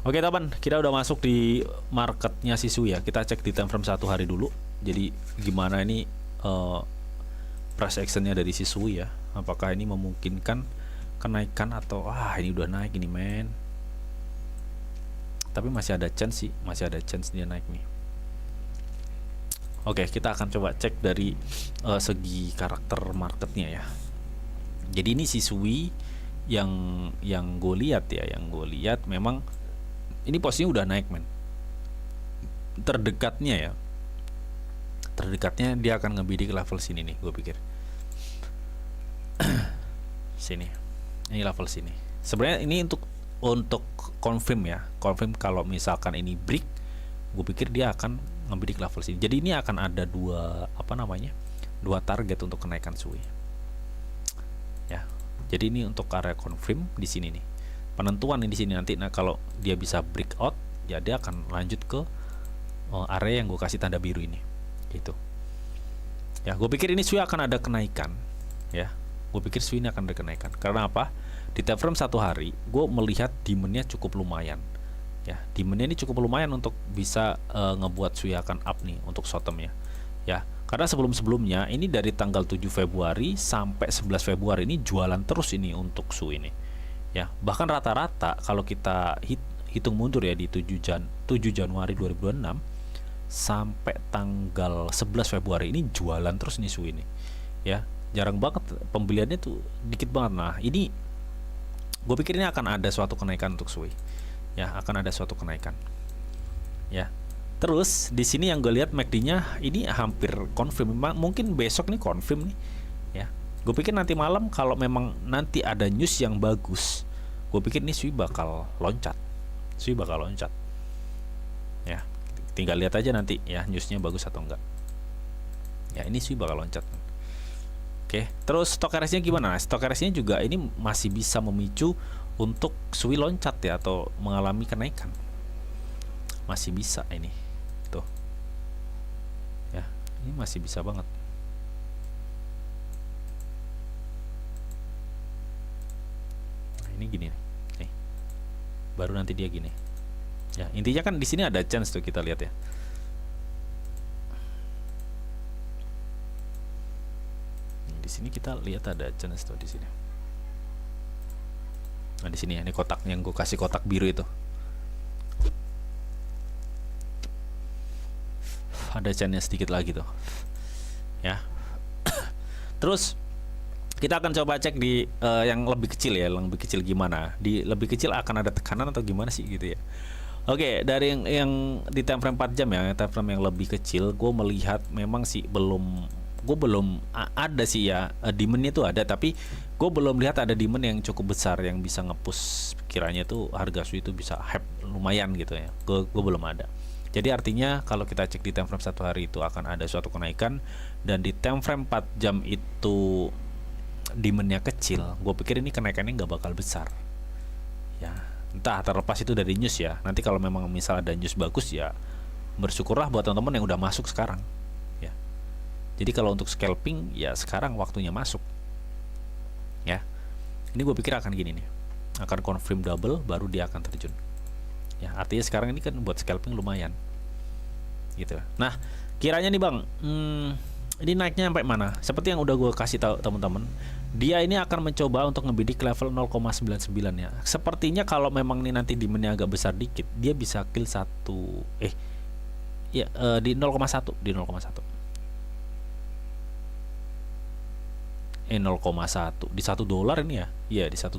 Oke teman, kita udah masuk di marketnya Sisui ya. Kita cek di time frame 1 hari dulu. Jadi gimana ini price actionnya dari Sisui ya. Apakah ini memungkinkan kenaikan atau ini udah naik ini men. Tapi masih ada chance sih, masih ada chance dia naik nih. Oke, kita akan coba cek dari segi karakter marketnya ya. Jadi ini Sisui yang gue lihat ya, yang gue lihat memang ini posisinya udah naik men. Terdekatnya dia akan ngebidik level sini nih, gue pikir. Sini, ini level sini. Sebenarnya ini untuk confirm ya, confirm kalau misalkan ini break, gue pikir dia akan ngebidik level sini. Jadi ini akan ada dua target untuk kenaikan Sui. Ya, jadi ini untuk area confirm di sini nih. Penentuan di sini nanti. Nah kalau dia bisa breakout ya dia akan lanjut ke area yang gue kasih tanda biru ini gitu ya. Gue pikir ini Sui akan ada kenaikan ya, gue pikir Sui ini akan ada kenaikan. Karena apa? Di time frame 1 hari gue melihat demandnya cukup lumayan ya, demandnya ini cukup lumayan untuk bisa ngebuat Sui akan up nih untuk short term ya. Karena sebelumnya ini dari tanggal 7 Februari sampai 11 Februari ini jualan terus ini untuk Sui ini ya. Bahkan rata-rata kalau kita hitung mundur ya di 7 Januari 2026 sampai tanggal 11 Februari ini jualan terus nih Sui ini ya. Jarang banget pembeliannya tuh, dikit banget. Nah ini gue pikir ini akan ada suatu kenaikan untuk Sui ya, akan ada suatu kenaikan ya. Terus di sini yang gue lihat MACD-nya ini hampir confirm. Mungkin besok nih confirm nih ya. Gue pikir nanti malam kalau memang nanti ada news yang bagus, gue pikir nih Sui bakal loncat. Ya. Tinggal lihat aja nanti ya newsnya bagus atau enggak. Ya ini Sui bakal loncat. Oke, terus stock RS-nya gimana? Nah, stock RS-nya juga ini masih bisa memicu untuk Sui loncat ya, atau mengalami kenaikan. Masih bisa ini. Tuh. Ya, ini masih bisa banget. Ini gini nih, baru nanti dia gini ya. Intinya kan di sini ada chance tuh, kita lihat ya. Di sini kita lihat ada chance tuh di sini. Nah di sini ya, ini kotak yang gue kasih kotak biru itu, ada chance sedikit lagi tuh ya. Terus kita akan coba cek di yang lebih kecil ya, yang lebih kecil gimana. Di lebih kecil akan ada tekanan atau gimana sih gitu ya. Oke, dari yang di time frame 4 jam ya, time frame yang lebih kecil, gue melihat memang sih belum ada sih ya, demand itu ada, tapi gue belum lihat ada demand yang cukup besar yang bisa nge-push kiranya tuh harga Sui itu bisa hype lumayan gitu ya. Gue belum ada. Jadi artinya kalau kita cek di time frame 1 hari itu akan ada suatu kenaikan, dan di time frame 4 jam itu demandnya kecil, gue pikir ini kenaikannya nggak bakal besar ya. Entah terlepas itu dari news ya. Nanti kalau memang misal ada news bagus ya, bersyukurlah buat teman-teman yang udah masuk sekarang ya. Jadi kalau untuk scalping ya sekarang waktunya masuk ya. Ini gue pikir akan gini nih, akan confirm double baru dia akan terjun ya. Artinya sekarang ini kan buat scalping lumayan gitu. Nah kiranya nih bang, ini naiknya sampai mana? Seperti yang udah gue kasih tahu teman-teman, dia ini akan mencoba untuk ngebidik level 0,99 ya. Sepertinya kalau memang nih nanti demandnya agak besar dikit, dia bisa kill di 0,1 di 0,1 0,1 di $1 ini ya. Iya di $1.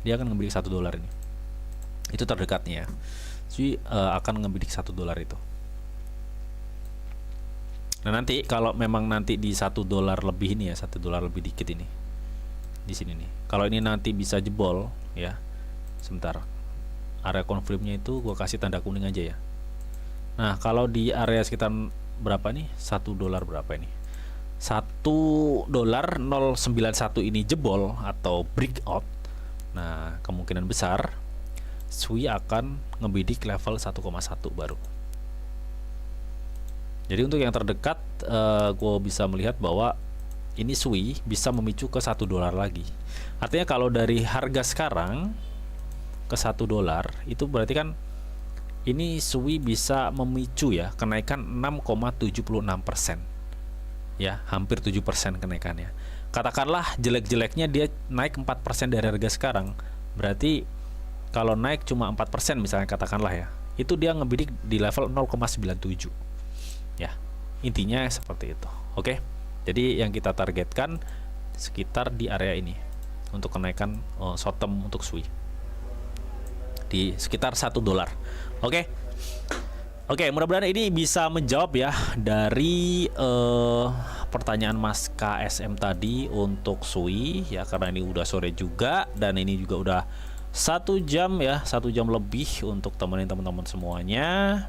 Dia akan ngebidik $1 ini. Itu terdekatnya ya. Jadi akan ngebidik $1 itu. Nah nanti kalau memang nanti di $1 lebih ini ya, $1 lebih dikit ini di sini nih, kalau ini nanti bisa jebol ya, sebentar, area confirmnya itu gue kasih tanda kuning aja ya. Nah kalau di area sekitar berapa nih, $1 berapa ini, $1.091 ini jebol atau breakout, nah kemungkinan besar Sui akan ngebidik level 1,1 baru. Jadi untuk yang terdekat, gue bisa melihat bahwa ini Sui bisa memicu ke $1 lagi. Artinya kalau dari harga sekarang ke $1, itu berarti kan ini SUI bisa memicu ya kenaikan 6,76%. Ya, hampir 7% kenaikannya. Katakanlah jelek-jeleknya dia naik 4% dari harga sekarang. Berarti kalau naik cuma 4% misalnya katakanlah ya, itu dia ngebidik di level 0,97. Ya, intinya seperti itu. Oke. Jadi yang kita targetkan sekitar di area ini untuk kenaikan short term untuk SUI di sekitar $1. Oke. Oke, mudah-mudahan ini bisa menjawab ya dari pertanyaan Mas KSM tadi untuk SUI ya, karena ini udah sore juga dan ini juga udah 1 jam ya, 1 jam lebih untuk temenin teman-teman semuanya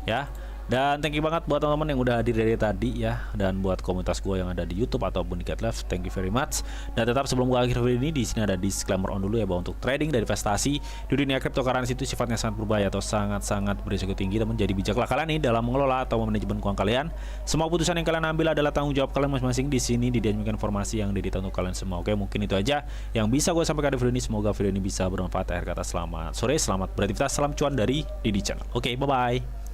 ya. Dan thank you banget buat teman-teman yang udah hadir dari tadi ya, dan buat komunitas gue yang ada di YouTube ataupun di GetLeft, thank you very much. Dan tetap sebelum gue akhir video ini, di sini ada disclaimer on dulu ya, bahwa untuk trading dan investasi di dunia cryptocurrency itu sifatnya sangat berbahaya atau sangat-sangat berisiko tinggi. Teman, jadi bijaklah kalian nih dalam mengelola atau manajemen keuangan kalian. Semua keputusan yang kalian ambil adalah tanggung jawab kalian masing-masing. Di sini dijanjikan informasi yang didata untuk kalian semua. Oke, mungkin itu aja yang bisa gue sampaikan di video ini. Semoga video ini bisa bermanfaat. Akhir kata, selamat sore, selamat beraktivitas, salam cuan dari Didi Channel. Oke, bye bye.